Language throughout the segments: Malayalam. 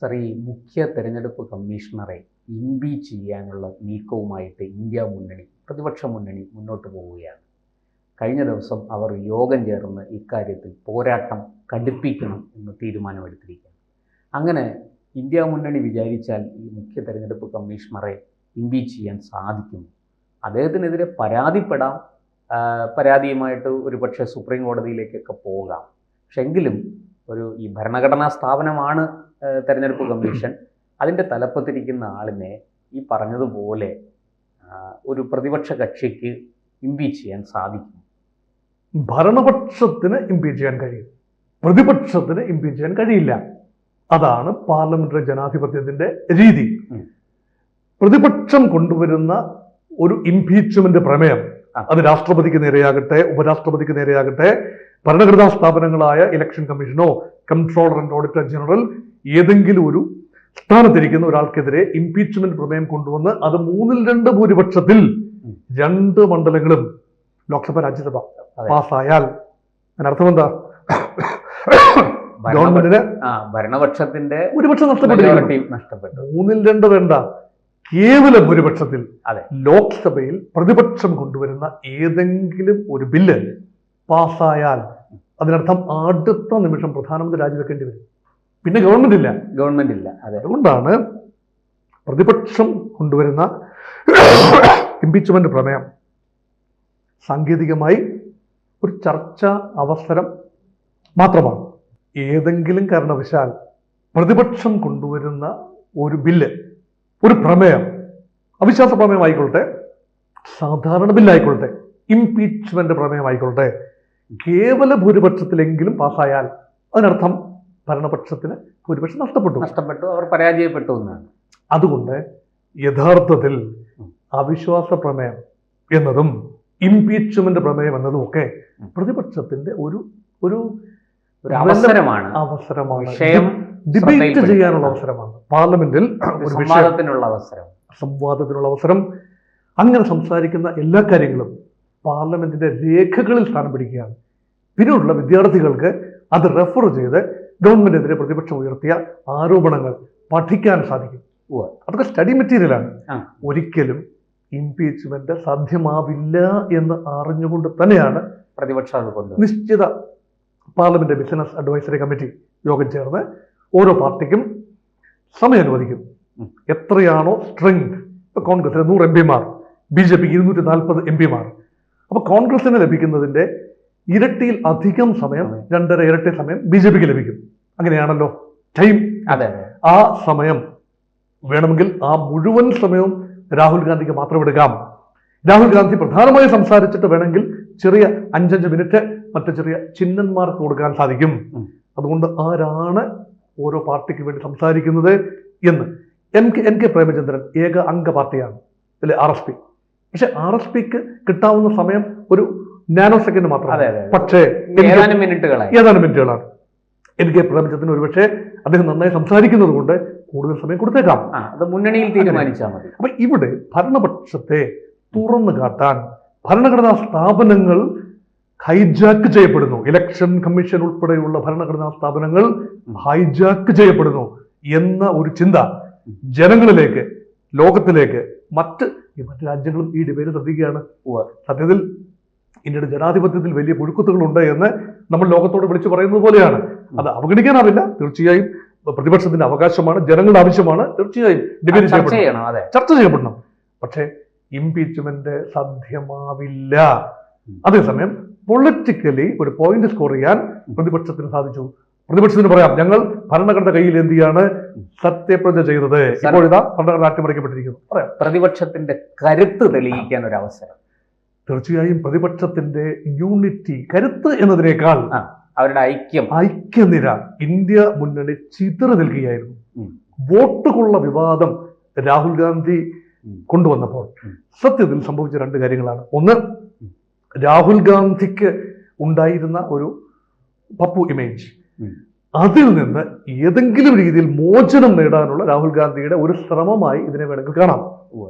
സർ, ഈ മുഖ്യ തെരഞ്ഞെടുപ്പ് കമ്മീഷണറെ ഇംപീച്ച് ചെയ്യാനുള്ള നീക്കവുമായിട്ട് ഇന്ത്യ മുന്നണി, പ്രതിപക്ഷ മുന്നണി മുന്നോട്ട് പോവുകയാണ്. കഴിഞ്ഞ ദിവസം അവർ യോഗം ചേർന്ന് ഇക്കാര്യത്തിൽ പോരാട്ടം കടുപ്പിക്കണം എന്ന് തീരുമാനമെടുത്തിരിക്കുകയാണ്. അങ്ങനെ ഇന്ത്യ മുന്നണി വിചാരിച്ചാൽ ഈ മുഖ്യ തെരഞ്ഞെടുപ്പ് കമ്മീഷണറെ ഇംപീച്ച് ചെയ്യാൻ സാധിക്കും. അദ്ദേഹത്തിനെതിരെ പരാതിപ്പെടാം, പരാതിയുമായിട്ട് ഒരുപക്ഷെ സുപ്രീം കോടതിയിലേക്കൊക്കെ പോകാം. പക്ഷെ എങ്കിലും ഈ ഭരണഘടനാ സ്ഥാപനമാണ് തെരഞ്ഞെടുപ്പ് കമ്മീഷൻ. അതിൻ്റെ തലപ്പത്തിരിക്കുന്ന ആളിനെ ഈ പറഞ്ഞതുപോലെ ഒരു പ്രതിപക്ഷ കക്ഷിക്ക് ഇംപീച്ച് ചെയ്യാൻ സാധിക്കും. ഭരണപക്ഷത്തിന് ഇംപീച്ച് ചെയ്യാൻ കഴിയും, പ്രതിപക്ഷത്തിന് ഇംപീച്ച് ചെയ്യാൻ കഴിയില്ല. അതാണ് പാർലമെന്ററി ജനാധിപത്യത്തിന്റെ രീതി. പ്രതിപക്ഷം കൊണ്ടുവരുന്ന ഒരു ഇംപീച്ച്മെന്റ് പ്രമേയം, അത് രാഷ്ട്രപതിക്ക് നേരെയാകട്ടെ, ഉപരാഷ്ട്രപതിക്ക് നേരെയാകട്ടെ, ഭരണഘടനാ സ്ഥാപനങ്ങളായ ഇലക്ഷൻ കമ്മീഷനോ കൺട്രോളർ ആൻഡ് ഓഡിറ്റർ ജനറൽ ഏതെങ്കിലും ഒരു സ്ഥാനത്തിരിക്കുന്ന ഒരാൾക്കെതിരെ ഇംപീച്ച്മെന്റ് പ്രമേയം കൊണ്ടുവന്ന് അത് 2/3 ഭൂരിപക്ഷത്തിൽ 2 മണ്ഡലങ്ങളും ലോക്സഭ രാജ്യസഭ പാസ്സായാൽ അതിനർത്ഥം എന്താ? ഗവൺമെന്റിന് ഭരണപക്ഷത്തിന്റെ ഭൂരിപക്ഷം നഷ്ടപ്പെട്ടു. 2/3 വേണ്ട, കേവല ഭൂരിപക്ഷത്തിൽ ലോക്സഭയിൽ പ്രതിപക്ഷം കൊണ്ടുവരുന്ന ഏതെങ്കിലും ഒരു ബില്ല് പാസ്സായാൽ അതിനർത്ഥം അടുത്ത നിമിഷം പ്രധാനമന്ത്രി രാജിവെക്കേണ്ടി വരും. പിന്നെ ഗവൺമെന്റ് ഇല്ല. അതുകൊണ്ടാണ് പ്രതിപക്ഷം കൊണ്ടുവരുന്ന ഇംപീച്ച്മെന്റ് പ്രമേയം സാങ്കേതികമായി ഒരു ചർച്ചാ അവസരം മാത്രമാണ്. ഏതെങ്കിലും കാരണവശാൽ പ്രതിപക്ഷം കൊണ്ടുവരുന്ന ഒരു ബില്ല്, ഒരു പ്രമേയം, അവിശ്വാസ പ്രമേയം ആയിക്കൊള്ളട്ടെ, സാധാരണ ബില്ലായിക്കൊള്ളട്ടെ, ഇംപീച്ച്മെന്റ് പ്രമേയം ആയിക്കൊള്ളട്ടെ, കേവല ഭൂരിപക്ഷത്തിലെങ്കിലും പാസ്സായാൽ അതിനർത്ഥം ഭരണപക്ഷത്തിന് ഭൂരിപക്ഷം നഷ്ടപ്പെട്ടു, അവർ പരാജയപ്പെട്ടു എന്നാണ്. അതുകൊണ്ട് യഥാർത്ഥത്തിൽ അവിശ്വാസ പ്രമേയം എന്നതും ഇംപീച്ച്മെന്റ് പ്രമേയം എന്നതും ഒക്കെ പ്രതിപക്ഷത്തിന്റെ ഒരു അവസരമാണ്, ഡിബേറ്റ് ചെയ്യാനുള്ള അവസരമാണ്. പാർലമെന്റിൽ ഒരു സംവാദത്തിനുള്ള അവസരം. അങ്ങനെ സംസാരിക്കുന്ന എല്ലാ കാര്യങ്ങളും പാർലമെന്റിന്റെ രേഖകളിൽ സ്ഥാനം പിടിക്കുകയാണ്. പിന്നീടുള്ള വിദ്യാർത്ഥികൾക്ക് അത് റെഫർ ചെയ്ത് ഗവൺമെന്റിനെതിരെ പ്രതിപക്ഷം ഉയർത്തിയ ആരോപണങ്ങൾ പഠിക്കാൻ സാധിക്കും. അതൊക്കെ സ്റ്റഡി മെറ്റീരിയലാണ്. ഒരിക്കലും ഇംപീച്ച്മെന്റ് സാധ്യമാവില്ല എന്ന് അറിഞ്ഞുകൊണ്ട് തന്നെയാണ് പ്രതിപക്ഷം നിശ്ചിത പാർലമെന്റ് ബിസിനസ് അഡ്വൈസറി കമ്മിറ്റി യോഗം ചേർന്ന് ഓരോ പാർട്ടിക്കും സമയം അനുവദിക്കും. എത്രയാണോ സ്ട്രെങ്ത്, ഇപ്പൊ കോൺഗ്രസിന് 100 MP-മാർ, BJPക്ക് 240 MP-മാർ. അപ്പൊ കോൺഗ്രസിന് ലഭിക്കുന്നതിന്റെ ഇരട്ടിയിൽ അധികം സമയം, 2.5 ഇരട്ടി സമയം BJPക്ക് ലഭിക്കും. അങ്ങനെയാണല്ലോ ടൈം. ആ സമയം വേണമെങ്കിൽ ആ മുഴുവൻ സമയവും രാഹുൽ ഗാന്ധിക്ക് മാത്രം എടുക്കാം. രാഹുൽ ഗാന്ധി പ്രധാനമായും സംസാരിച്ചിട്ട് വേണമെങ്കിൽ ചെറിയ 5-5 മിനിറ്റ് മറ്റു ചെറിയ ചിഹ്നന്മാർക്ക് കൊടുക്കാൻ സാധിക്കും. അതുകൊണ്ട് ആരാണ് ഓരോ പാർട്ടിക്ക് വേണ്ടി സംസാരിക്കുന്നത് എന്ന്. NK പ്രേമചന്ദ്രൻ ഏക അംഗ പാർട്ടിയാണ്, അല്ലെ RSP. പക്ഷെ RSPക്ക് കിട്ടാവുന്ന സമയം ഒരു നാനോ സെക്കൻഡ് മാത്രമാണ്. പക്ഷേ ഏതാനും മിനിറ്റുകളാണ്. NK പ്രേമചന്ദ്രൻ ഒരുപക്ഷെ അദ്ദേഹം നന്നായി സംസാരിക്കുന്നത് കൊണ്ട് കൂടുതൽ സമയം കൊടുത്തേക്കാം. അത് മുന്നണിയിൽ തീരുമാനിച്ചാൽ മതി. അപ്പൊ ഇവിടെ ഭരണപക്ഷത്തെ തുറന്നു കാട്ടാൻ ഭരണഘടനാ സ്ഥാപനങ്ങൾ ഹൈജാക്ക് ചെയ്യപ്പെടുന്നു. ഇലക്ഷൻ കമ്മീഷൻ ഉൾപ്പെടെയുള്ള ഭരണഘടനാ സ്ഥാപനങ്ങൾ ഹൈജാക്ക് ചെയ്യപ്പെടുന്നു എന്ന ഒരു ചിന്ത ജനങ്ങളിലേക്ക്, ലോകത്തിലേക്ക്, മറ്റ് രാജ്യങ്ങളും ഈ ഡിബേറ്റ് ശ്രദ്ധിക്കുകയാണ്. സത്യത്തിൽ ഇന്ത്യയുടെ ജനാധിപത്യത്തിൽ വലിയ പുഴുക്കുത്തുകളുണ്ട് എന്ന് നമ്മൾ ലോകത്തോട് വിളിച്ചു പറയുന്നത് പോലെയാണ്. അത് അവഗണിക്കാനാവില്ല. തീർച്ചയായും പ്രതിപക്ഷത്തിന്റെ അവകാശമാണ്, ജനങ്ങളുടെ ആവശ്യമാണ്. തീർച്ചയായും ഡിബേറ്റ് ചർച്ച ചെയ്യപ്പെടണം. പക്ഷേ ഇംപീച്ച്മെന്റ് സാധ്യമാവില്ല. അതേസമയം പൊളിറ്റിക്കലി ഒരു പോയിന്റ് സ്കോർ ചെയ്യാൻ പ്രതിപക്ഷത്തിന് സാധിച്ചു. പ്രതിപക്ഷത്തിന് പറയാം, ഞങ്ങൾ ഭരണഘടന കയ്യിൽ എന്തിയാണ് സത്യപ്രതിജ്ഞ ചെയ്തത്, ഇപ്പോഴിതാ ഭരണഘടന അട്ടിമറിക്കപ്പെട്ടിരിക്കുന്നു. പറയാം, പ്രതിപക്ഷത്തിന്റെ കരുത്ത് തെളിയിക്കാൻ ഒരു അവസരം. തീർച്ചയായും പ്രതിപക്ഷത്തിന്റെ യൂണിറ്റി, കരുത്ത് എന്നതിനേക്കാൾ അവരുടെ ഐക്യനിര ഇന്ത്യ മുന്നണി ചിതറി നിൽക്കുകയായിരുന്നു. വോട്ടുകളുള്ള വിവാദം രാഹുൽ ഗാന്ധി കൊണ്ടുവന്നപ്പോൾ സത്യത്തിൽ സംഭവിച്ച 2 കാര്യങ്ങളാണ്. ഒന്ന്, രാഹുൽ ഗാന്ധിക്ക് ഉണ്ടായിരുന്ന ഒരു പപ്പു ഇമേജ്, അതിൽ നിന്ന് ഏതെങ്കിലും രീതിയിൽ മോചനം നേടാനുള്ള രാഹുൽ ഗാന്ധിയുടെ ഒരു ശ്രമമായി ഇതിനെ വേണമെങ്കിൽ കാണാം.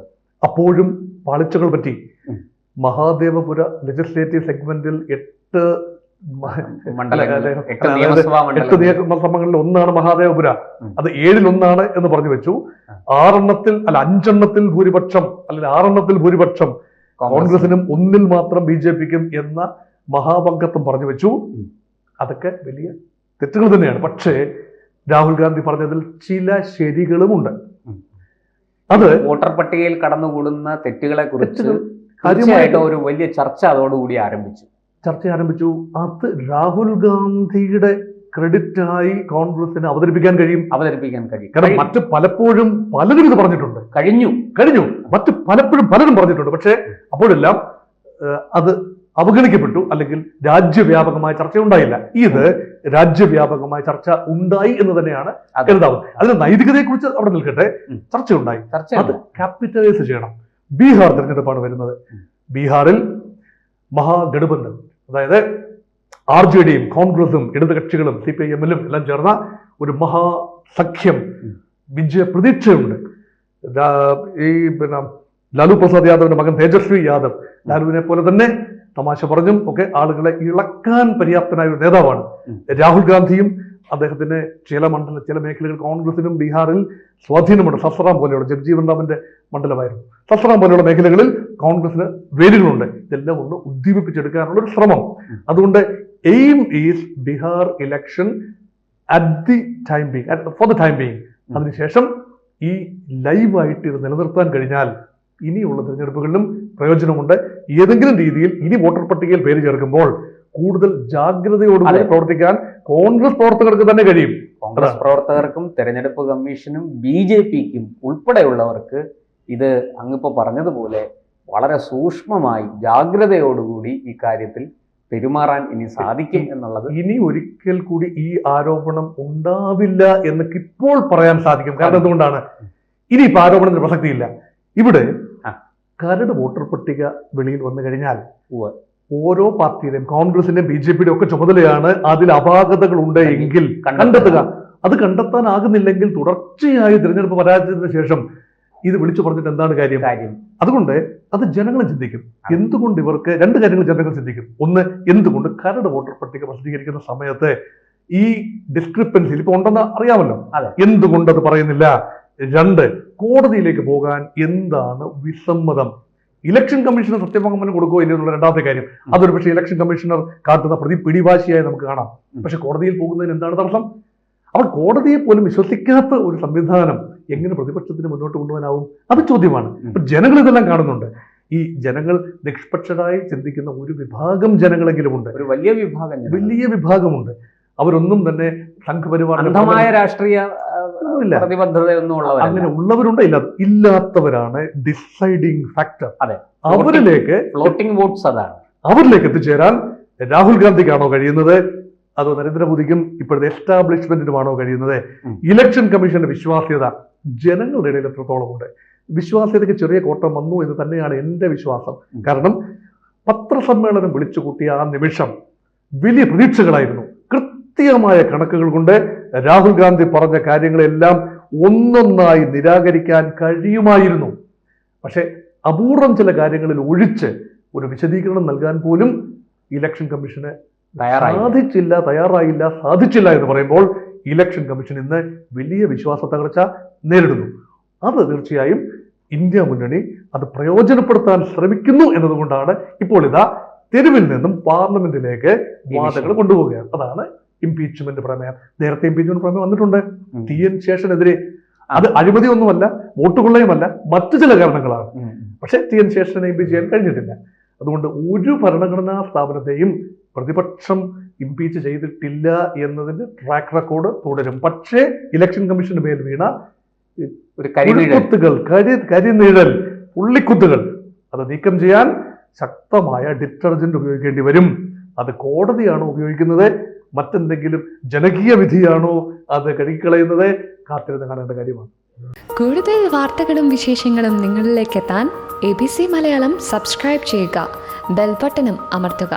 അപ്പോഴും പാളിച്ചകൾ പറ്റി. മഹാദേവപുര ലെജിസ്ലേറ്റീവ് സെഗ്മെന്റിൽ 8 മണ്ഡലങ്ങളിൽ 8 നിയമസഭാ 8 നിയമസഭകളിൽ ഒന്നാണ് മഹാദേവപുര. അത് 7-ൽ 1 എന്ന് പറഞ്ഞു വെച്ചു. 5 ഭൂരിപക്ഷം അല്ലെങ്കിൽ 6 ഭൂരിപക്ഷം കോൺഗ്രസിനും 1 മാത്രം BJPക്കും എന്ന മഹാപങ്കത്വം പറഞ്ഞു വെച്ചു. അതൊക്കെ വലിയ തെറ്റുകൾ തന്നെയാണ്. പക്ഷേ രാഹുൽ ഗാന്ധി പറഞ്ഞതിൽ ചില ശരികളുമുണ്ട്. അത് വോട്ടർ പട്ടികയിൽ കടന്നുകൂടുന്ന തെറ്റുകളെ കുറിച്ച് തീർച്ചയായിട്ടും ഒരു വലിയ ചർച്ച അതോടുകൂടി ആരംഭിച്ചു. അത് രാഹുൽ ഗാന്ധിയുടെ ക്രെഡിറ്റായി കോൺഗ്രസിന് അവതരിപ്പിക്കാൻ കഴിയും. കാരണം മറ്റ് പലപ്പോഴും പലരും ഇത് പറഞ്ഞിട്ടുണ്ട്. കഴിഞ്ഞു മറ്റ് പലപ്പോഴും പലരും പറഞ്ഞിട്ടുണ്ട്. പക്ഷേ അപ്പോഴെല്ലാം അത് അവഗണിക്കപ്പെട്ടു, അല്ലെങ്കിൽ രാജ്യവ്യാപകമായ ചർച്ച ഉണ്ടായില്ല. ഇത് രാജ്യവ്യാപകമായ ചർച്ച ഉണ്ടായി എന്ന് തന്നെയാണ് കരുതാവുന്നത്. അതിന്റെ നൈതികതയെക്കുറിച്ച് അവിടെ നിൽക്കട്ടെ, ചർച്ചയുണ്ടായി. അത് ക്യാപിറ്റലൈസ് ചെയ്യണം. ബീഹാർ തെരഞ്ഞെടുപ്പാണ് വരുന്നത്. ബീഹാറിൽ മഹാഗഠബന്ധൻ, അതായത് RJDയും കോൺഗ്രസും ഇടതുകക്ഷികളും CPIM-ലും എല്ലാം ചേർന്ന ഒരു മഹാസഖ്യം വിജയ പ്രതീക്ഷയുണ്ട്. ലാലു പ്രസാദ് യാദവിന്റെ മകൻ തേജസ്വി യാദവ്, ലാലുവിനെ പോലെ തന്നെ തമാശ പറഞ്ഞും ഒക്കെ ആളുകളെ ഇളക്കാൻ പര്യാപ്തനായ ഒരു നേതാവാണ്. രാഹുൽ ഗാന്ധിയും അദ്ദേഹത്തിന് ചില മേഖലകൾ കോൺഗ്രസിനും ബീഹാറിൽ സ്വാധീനമുണ്ട്. സസ്റാം പോലെയുള്ള ജഗ്ജീവൻ റാമിന്റെ മണ്ഡലമായിരുന്നു. സസ്റാം പോലെയുള്ള മേഖലകളിൽ കോൺഗ്രസിന് വേരുകളുണ്ട്. ഇതെല്ലാം ഒന്ന് ഉദ്ദീപിപ്പിച്ചെടുക്കാനുള്ള ഒരു ശ്രമം. അതുകൊണ്ട് aim is Bihar election for the time being. അതിനുശേഷം ഈ ലൈവായിട്ട് ഇത് നിലനിർത്താൻ കഴിഞ്ഞാൽ ഇനിയുള്ള തിരഞ്ഞെടുപ്പുകളിലും പ്രയോജനമുണ്ട്. ഏതെങ്കിലും രീതിയിൽ ഇനി വോട്ടർ പട്ടികയിൽ പേര് ചേർക്കുമ്പോൾ കൂടുതൽ ജാഗ്രതയോടുകൂടി പ്രവർത്തിക്കാൻ കോൺഗ്രസ് പ്രവർത്തകർക്ക് തന്നെ കഴിയും. കോൺഗ്രസ് പ്രവർത്തകർക്കും തെരഞ്ഞെടുപ്പ് കമ്മീഷനും BJPക്കും ഉൾപ്പെടെയുള്ളവർക്ക് ഇത് അങ്ങിപ്പോ പറഞ്ഞതുപോലെ വളരെ സൂക്ഷ്മമായി ജാഗ്രതയോടുകൂടി ഈ കാര്യത്തിൽ പെരുമാറാൻ ഇനി സാധിക്കും എന്നുള്ളത്. ഇനി ഒരിക്കൽ കൂടി ഈ ആരോപണം ഉണ്ടാവില്ല എന്നൊക്കെ ഇപ്പോൾ പറയാൻ സാധിക്കും. കാരണം എന്തുകൊണ്ടാണ്? ഇനിയിപ്പോൾ ആരോപണത്തിന് പ്രസക്തിയില്ല. ഇവിടെ കരട് വോട്ടർ പട്ടിക വെളിയിൽ വന്നു കഴിഞ്ഞാൽ ഓരോ പാർട്ടിയുടെയും കോൺഗ്രസിന്റെയും BJPയുടെയും ഒക്കെ ചുമതലയാണ് അതിൽ അപാകതകൾ ഉണ്ട് എങ്കിൽ കണ്ടെത്തുക. അത് കണ്ടെത്താനാകുന്നില്ലെങ്കിൽ തുടർച്ചയായി തിരഞ്ഞെടുപ്പ് പരാജയത്തിന് ശേഷം ഇത് വിളിച്ചു പറഞ്ഞിട്ട് എന്താണ് കാര്യം? അതുകൊണ്ട് അത് ജനങ്ങൾ ചിന്തിക്കും. എന്തുകൊണ്ട് ഇവർക്ക് 2 കാര്യങ്ങൾ ജനങ്ങൾ ചിന്തിക്കും. ഒന്ന്, എന്തുകൊണ്ട് കരട് വോട്ടർ പട്ടിക പ്രസിദ്ധീകരിക്കുന്ന സമയത്ത് ഈ ഡിസ്ക്രിപ്പൻസി ഇപ്പൊ ഉണ്ടെന്ന് അറിയാമല്ലോ, എന്തുകൊണ്ട് അത് പറയുന്നില്ല? 2, കോടതിയിലേക്ക് പോകാൻ എന്താണ് വിസമ്മതം? ഇലക്ഷൻ കമ്മീഷണർ സത്യവാങ്മൂലം കൊടുക്കുകയോ ഇല്ല എന്നുള്ള 2ാമത്തെ കാര്യം. അതൊരു പക്ഷേ ഇലക്ഷൻ കമ്മീഷണർ കാട്ടുന്ന പിടിവാശിയായി നമുക്ക് കാണാം. പക്ഷെ കോടതിയിൽ പോകുന്നതിന് എന്താണ് തടസ്സം? അപ്പോൾ കോടതിയെ പോലും വിശ്വസിക്കാത്ത ഒരു സംവിധാനം എങ്ങനെ പ്രതിപക്ഷത്തിന് മുന്നോട്ട് കൊണ്ടുപോകാനാവും? അത് ചോദ്യമാണ്. അപ്പൊ ജനങ്ങൾ ഇതെല്ലാം കാണുന്നുണ്ട്. ഈ ജനങ്ങൾ നിഷ്പക്ഷരായി ചിന്തിക്കുന്ന ഒരു വിഭാഗം ജനങ്ങളെങ്കിലും ഉണ്ട്. ഒരു വലിയ വിഭാഗമുണ്ട്. അവരൊന്നും തന്നെ സംഘപരിവാരമായ രാഷ്ട്രീയ പ്രതിബദ്ധതയൊന്നും ഉള്ളവർ, അങ്ങനെ ഉള്ളവരുണ്ട്, ഇല്ലാത്തവരാണ് ഡിസൈഡിങ് ഫാക്ടർ. അവരിലേക്ക് ഫ്ലോട്ടിംഗ് വോട്ട്സ്, അതാണ് അവരിലേക്ക് എത്തിച്ചേരാൻ രാഹുൽ ഗാന്ധിക്കാണോ കഴിയുന്നത്? അതോ നരേന്ദ്രമോദിക്കും ഇപ്പോഴത്തെ എസ്റ്റാബ്ലിഷ്മെന്റിനുമാണോ കഴിയുന്നത്? ഇലക്ഷൻ കമ്മീഷന്റെ വിശ്വാസ്യത ജനങ്ങളുടെ ഇടയിൽ എത്രത്തോളമുണ്ട്? വിശ്വാസ്യതയ്ക്ക് ചെറിയ കോട്ടം വന്നു എന്ന് തന്നെയാണ് എൻ്റെ വിശ്വാസം. കാരണം പത്രസമ്മേളനം വിളിച്ചു കൂട്ടിയ ആ നിമിഷം വലിയ പ്രതീക്ഷകളായിരുന്നു. കൃത്യമായ കണക്കുകൾ കൊണ്ട് രാഹുൽ ഗാന്ധി പറഞ്ഞ കാര്യങ്ങളെല്ലാം ഒന്നൊന്നായി നിരാകരിക്കാൻ കഴിയുമായിരുന്നു. പക്ഷെ അപൂർവം ചില കാര്യങ്ങളിൽ ഒഴിച്ച് ഒരു വിശദീകരണം നൽകാൻ പോലും ഇലക്ഷൻ കമ്മീഷന് സാധിച്ചില്ല എന്ന് പറയുമ്പോൾ ഇലക്ഷൻ കമ്മീഷൻ ഇന്ന് വലിയ വിശ്വാസ തകർച്ച നേരിടുന്നു. അത് തീർച്ചയായും ഇന്ത്യ മുന്നണി അത് പ്രയോജനപ്പെടുത്താൻ ശ്രമിക്കുന്നു എന്നതുകൊണ്ടാണ് ഇപ്പോൾ ഇതാ തെരുവിൽ നിന്നും പാർലമെന്റിലേക്ക് വാദങ്ങൾ കൊണ്ടുപോവുകയാണ്. അതാണ് ഇംപീച്ച്മെന്റ് പ്രമേയം. നേരത്തെ ഇംപീച്ച്മെന്റ് പ്രമേയം വന്നിട്ടുണ്ട് TN ശേഷനെതിരെ. അത് അഴിമതിയൊന്നുമല്ല, വോട്ട് കൊള്ളയുമല്ല, മറ്റു ചില കാരണങ്ങളാണ്. പക്ഷെ TN ശേഷനെ ഇംപീച്ച് ചെയ്യാൻ കഴിഞ്ഞിട്ടില്ല. അതുകൊണ്ട് ഒരു ഭരണഘടനാ സ്ഥാപനത്തെയും പ്രതിപക്ഷം ഇംപീച്ച് ചെയ്തിട്ടില്ല എന്നതിന്റെ ട്രാക്ക് റെക്കോർഡ് തുടരും. പക്ഷേ ഇലക്ഷൻ കമ്മീഷന് മേൽ വീണ ഒരു കരിനിഴൽ, പുള്ളിക്കുത്തുകൾ അത് നീക്കം ചെയ്യാൻ ശക്തമായ ഡിറ്റർജന്റ് ഉപയോഗിക്കേണ്ടി വരും. അത് കോടതിയാണോ ഉപയോഗിക്കുന്നത്, മറ്റെന്തെങ്കിലും ജനകീയ വിധിയാണോ അത് കഴുകിക്കളയുന്നത്? കാത്തിരുന്ന് കാണേണ്ട കാര്യമാണ്. കൂടുതൽ വാർത്തകളും വിശേഷങ്ങളും നിങ്ങളിലേക്ക് എത്താൻ ABC മലയാളം സബ്സ്ക്രൈബ് ചെയ്യുക, ബെൽ ബട്ടണും അമർത്തുക.